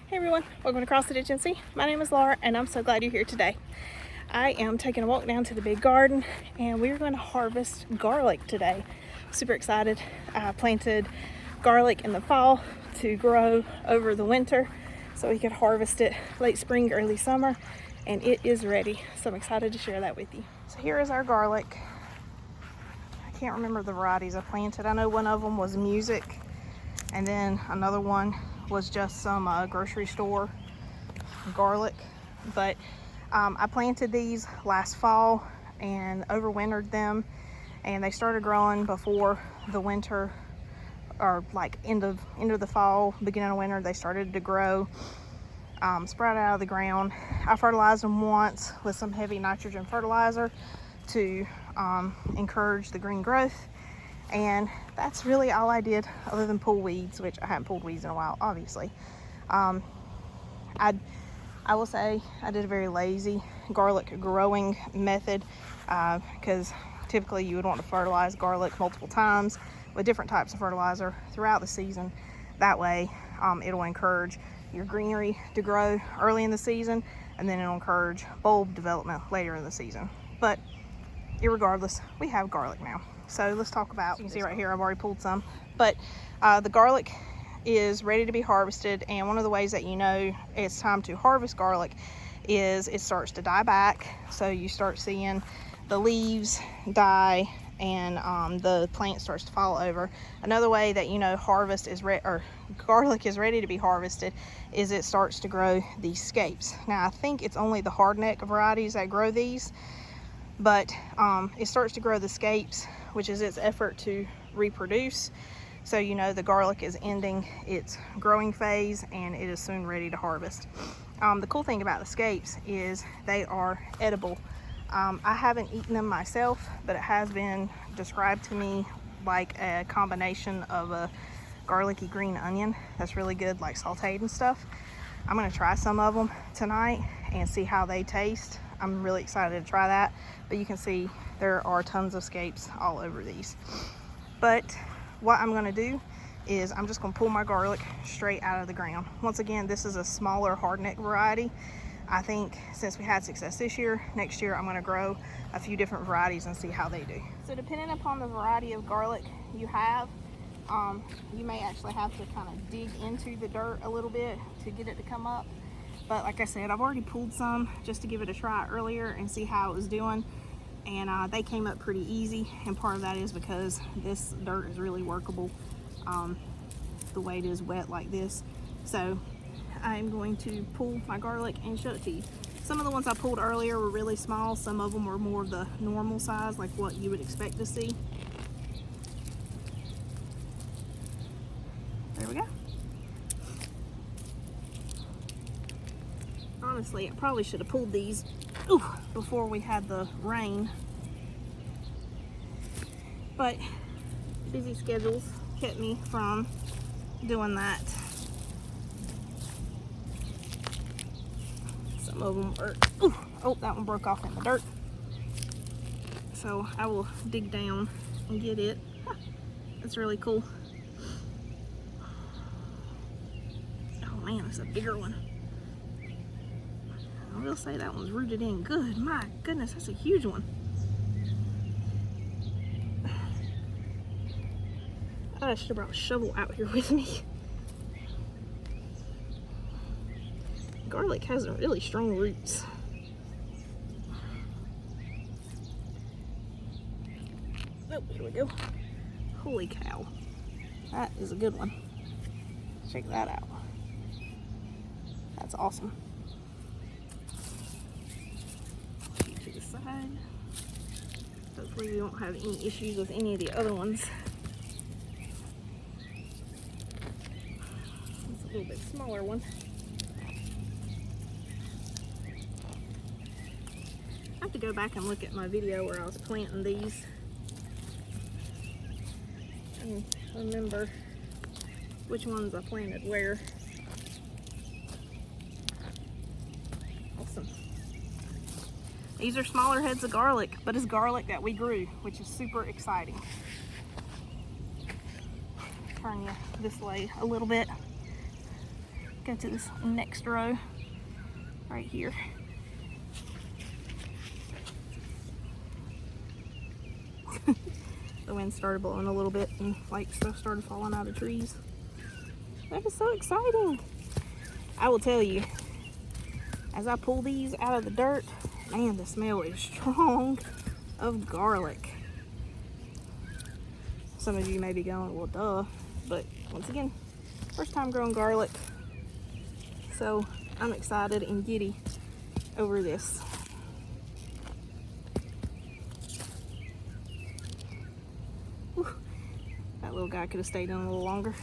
Hey everyone, welcome to Cross the Ditch NC. My name is Laura and I'm so glad you're here today. I am taking a walk down to the big garden and we're going to harvest garlic today. Super excited. I planted garlic in the fall to grow over the winter so we could harvest it late spring, early summer, and it is ready. So I'm excited to share that with you. So here is our garlic. I can't remember the varieties I planted. I know one of them was Music and then another one was just some grocery store garlic, but I planted these last fall and overwintered them, and they started growing before the winter, or like end of the fall, beginning of winter. They started to grow, sprout out of the ground. I fertilized them once with some heavy nitrogen fertilizer to encourage the green growth. And that's really all I did other than pull weeds, which I haven't pulled weeds in a while, obviously. I will say I did a very lazy garlic growing method because typically you would want to fertilize garlic multiple times with different types of fertilizer throughout the season. That way it'll encourage your greenery to grow early in the season, and then it'll encourage bulb development later in the season. But irregardless, we have garlic now. So let's talk about, you can see right here, I've already pulled some, but the garlic is ready to be harvested. And one of the ways that you know it's time to harvest garlic is it starts to die back. So you start seeing the leaves die and the plant starts to fall over. Another way that you know garlic is ready to be harvested is it starts to grow these scapes. Now I think it's only the hardneck varieties that grow these, but it starts to grow the scapes, which is its effort to reproduce. So you know the garlic is ending its growing phase and it is soon ready to harvest. The cool thing about the scapes is they are edible. I haven't eaten them myself, but it has been described to me like a combination of a garlicky green onion that's really good, like sauteed and stuff. I'm gonna try some of them tonight and see how they taste. I'm really excited to try that, but you can see there are tons of scapes all over these. But what I'm gonna do is I'm just gonna pull my garlic straight out of the ground. Once again, this is a smaller hardneck variety. I think since we had success this year, next year I'm gonna grow a few different varieties and see how they do. So depending upon the variety of garlic you have, you may actually have to kind of dig into the dirt a little bit to get it to come up. But like I said, I've already pulled some just to give it a try earlier and see how it was doing. And they came up pretty easy. And part of that is because this dirt is really workable the way it is wet like this. So I'm going to pull my garlic and show it to you. Some of the ones I pulled earlier were really small. Some of them were more of the normal size, like what you would expect to see. There we go. Honestly, I probably should have pulled these before we had the rain, but busy schedules kept me from doing that. Some of them are, oh, that one broke off in the dirt. So I will dig down and get it. That's really cool. Oh man, it's a bigger one. I will say that one's rooted in good. My goodness, that's a huge one. I should have brought a shovel out here with me. Garlic has some really strong roots. Oh, here we go. Holy cow. That is a good one. Check that out. That's awesome. To the side. Hopefully we won't have any issues with any of the other ones. It's a little bit smaller one. I have to go back and look at my video where I was planting these and remember which ones I planted where. Awesome. These are smaller heads of garlic, but it's garlic that we grew, which is super exciting. Turn you this way a little bit. go to this next row right here. The wind started blowing a little bit and like stuff started falling out of trees. That is so exciting. I will tell you, as I pull these out of the dirt, man, the smell is strong of garlic. Some of you may be going, well, duh, but once again, first time growing garlic. So I'm excited and giddy over this. Whew. That little guy could have stayed in a little longer.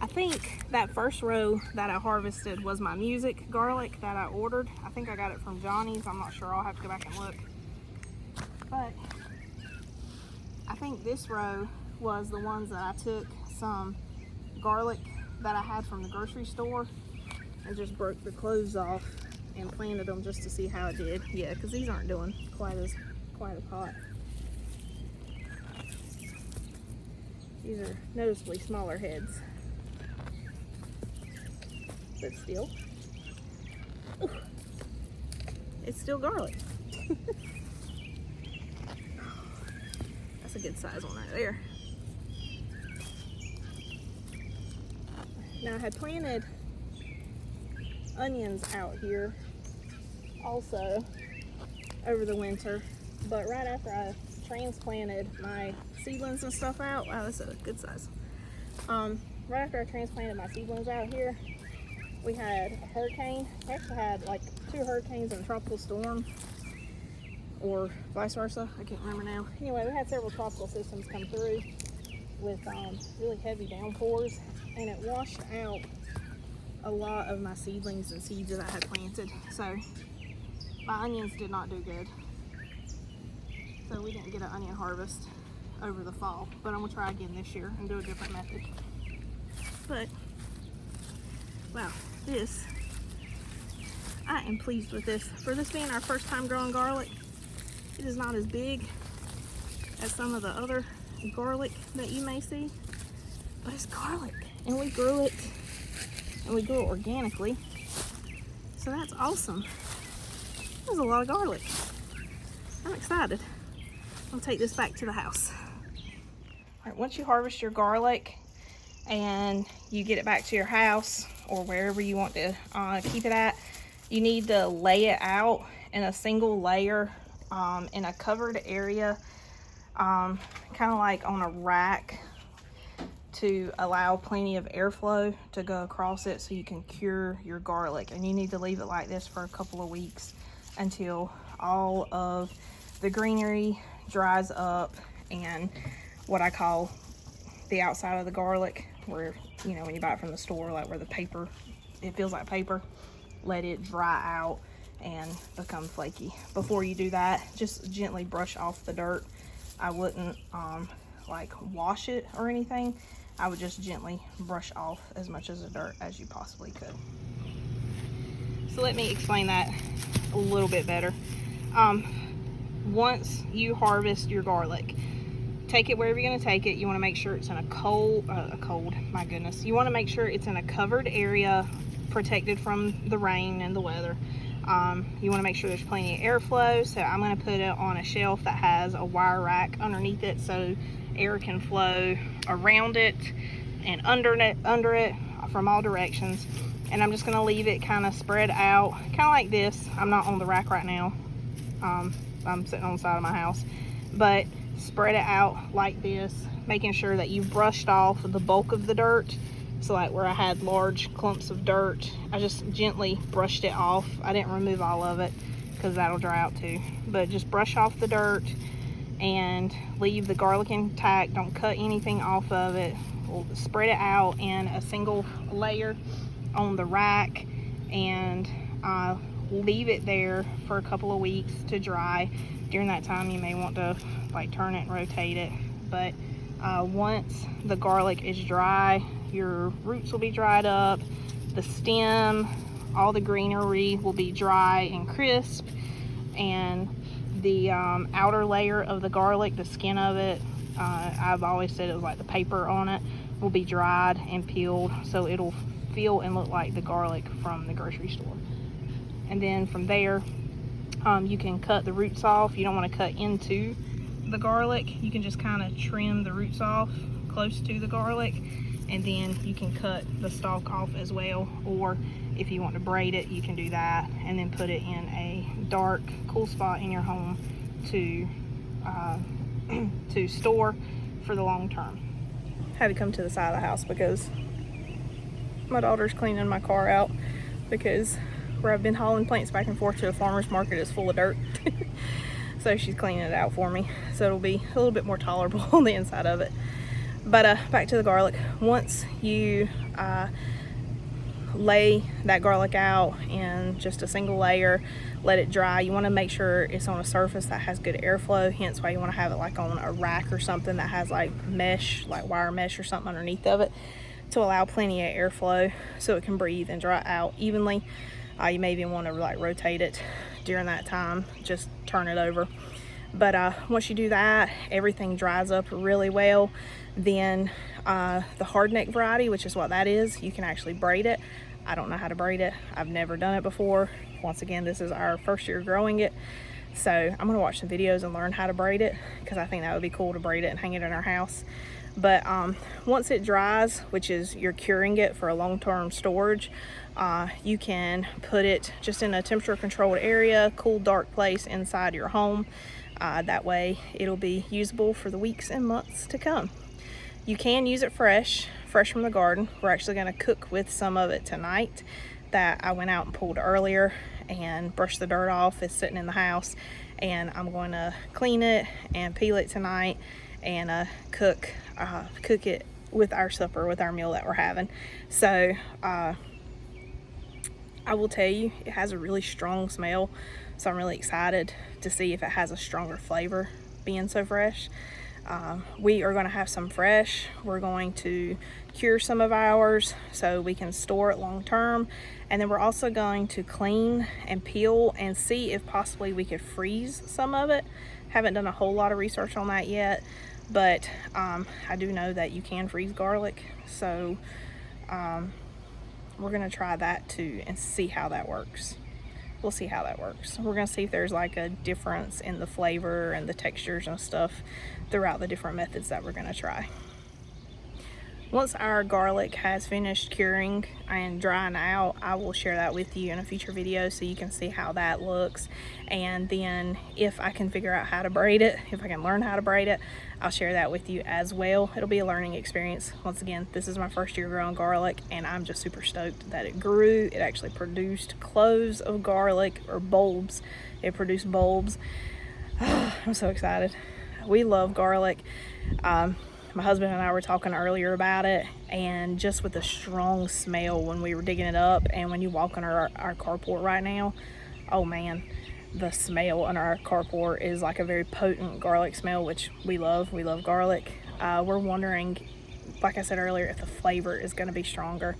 I think that first row that I harvested was my music garlic that I ordered. I think I got it from Johnny's. I'm not sure. I'll have to go back and look. But I think this row was the ones that I took some garlic that I had from the grocery store and just broke the cloves off and planted them just to see how it did. Yeah, because these aren't doing quite as hot. These are noticeably smaller heads. But still, ooh, it's still garlic. That's a good size one right there. Now I had planted onions out here also over the winter, but right after I transplanted my seedlings and stuff out, wow, that's a good size. Right after I transplanted my seedlings out here, we had a hurricane. We actually had like 2 hurricanes and a tropical storm, or vice versa. I can't remember now. Anyway, we had several tropical systems come through with really heavy downpours, and it washed out a lot of my seedlings and seeds that I had planted. So my onions did not do good. So we didn't get an onion harvest over the fall, but I'm gonna try again this year and do a different method. But wow, I am pleased with this. For this being our first time growing garlic, it is not as big as some of the other garlic that you may see, but it's garlic, and we grew it organically, so that's awesome. There's a lot of garlic. I'm excited. I'll take this back to the house. All right, once you harvest your garlic and you get it back to your house or wherever you want to keep it at, you need to lay it out in a single layer in a covered area, kind of like on a rack, to allow plenty of airflow to go across it so you can cure your garlic. And you need to leave it like this for a couple of weeks until all of the greenery dries up and what I call the outside of the garlic, where, you know, when you buy it from the store, like where the paper, it feels like paper, let it dry out and become flaky. Before you do that, just gently brush off the dirt. I wouldn't like wash it or anything. I would just gently brush off as much of the dirt as you possibly could. So let me explain that a little bit better. Once you harvest your garlic, take it wherever you're going to take it. You want to make sure it's in my goodness. You want to make sure it's in a covered area, protected from the rain and the weather. You want to make sure there's plenty of airflow. So I'm going to put it on a shelf that has a wire rack underneath it so air can flow around it and under it from all directions. And I'm just going to leave it kind of spread out, kind of like this. I'm not on the rack right now. I'm sitting on the side of my house, but spread it out like this, making sure that you've brushed off the bulk of the dirt. So like where I had large clumps of dirt, I just gently brushed it off. I didn't remove all of it because that'll dry out too, but just brush off the dirt and leave the garlic intact. Don't cut anything off of it. We'll spread it out in a single layer on the rack and leave it there for a couple of weeks to dry. During that time you may want to like turn it and rotate it, but once the garlic is dry, your roots will be dried up, the stem, all the greenery will be dry and crisp, and the outer layer of the garlic, the skin of it, I've always said it was like the paper on it, will be dried and peeled, so it'll feel and look like the garlic from the grocery store. And then from there, you can cut the roots off. You don't want to cut into the garlic. You can just kind of trim the roots off close to the garlic, and then you can cut the stalk off as well, or if you want to braid it, you can do that, and then put it in a dark, cool spot in your home to to store for the long term. Had to come to the side of the house because my daughter's cleaning my car out, because where I've been hauling plants back and forth to the farmer's market is full of dirt. So she's cleaning it out for me, so it'll be a little bit more tolerable on the inside of it. But back to the garlic. Once you lay that garlic out in just a single layer, let it dry. You want to make sure it's on a surface that has good airflow, hence why you want to have it like on a rack or something that has like mesh, like wire mesh or something underneath of it, to allow plenty of airflow so it can breathe and dry out evenly. You may even want to like rotate it during that time, just turn it over. But once you do that, everything dries up really well. Then the hardneck variety, which is what that is, you can actually braid it. I don't know how to braid it. I've never done it before. Once again, this is our first year growing it. So I'm gonna watch some videos and learn how to braid it, because I think that would be cool to braid it and hang it in our house. But once it dries, which is you're curing it for a long-term storage, you can put it just in a temperature controlled area, cool, dark place inside your home. That way it'll be usable for the weeks and months to come. You can use it fresh from the garden. We're actually going to cook with some of it tonight that I went out and pulled earlier and brushed the dirt off. It's sitting in the house, and I'm going to clean it and peel it tonight and cook it with our supper, with our meal that we're having. So I will tell you, it has a really strong smell, so I'm really excited to see if it has a stronger flavor being so fresh. We are going to have some fresh. We're going to cure some of ours so we can store it long term, and then we're also going to clean and peel and see if possibly we could freeze some of it. Haven't done a whole lot of research on that yet, but I do know that you can freeze garlic, so we're going to try that too and see how that works. We'll see how that works. We're going to see if there's like a difference in the flavor and the textures and stuff throughout the different methods that we're going to try. Once our garlic has finished curing and drying out, I will share that with you in a future video so you can see how that looks. And then if I can figure out how to braid it, if I can learn how to braid it, I'll share that with you as well. It'll be a learning experience. Once again, this is my first year growing garlic, and I'm just super stoked that it grew. It actually produced cloves of garlic, or bulbs. It produced bulbs. I'm so excited. We love garlic. My husband and I were talking earlier about it, and just with the strong smell when we were digging it up, and when you walk under our carport right now, oh man, the smell under our carport is like a very potent garlic smell, which we love. We love garlic. We're wondering, like I said earlier, if the flavor is going to be stronger.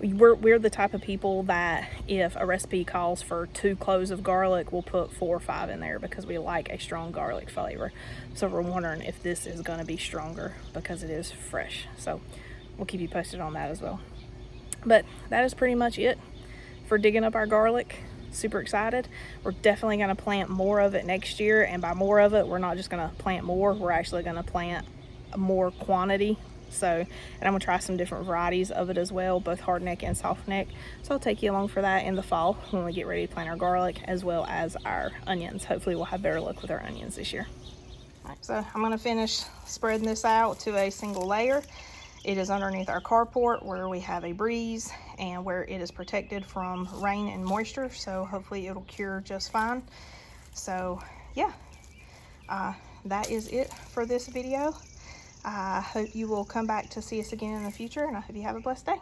We're the type of people that if a recipe calls for 2 cloves of garlic, we'll put 4 or 5 in there because we like a strong garlic flavor. So we're wondering if this is going to be stronger because it is fresh. So we'll keep you posted on that as well. But that is pretty much it for digging up our garlic. Super excited. We're definitely going to plant more of it next year, and by more of it, we're not just going to plant more, we're actually going to plant more quantity. So, and I'm gonna try some different varieties of it as well, both hardneck and softneck. So I'll take you along for that in the fall when we get ready to plant our garlic as well as our onions. Hopefully we'll have better luck with our onions this year. All right, so I'm gonna finish spreading this out to a single layer. It is underneath our carport where we have a breeze and where it is protected from rain and moisture. So hopefully it'll cure just fine. So yeah, that is it for this video. I hope you will come back to see us again in the future, and I hope you have a blessed day.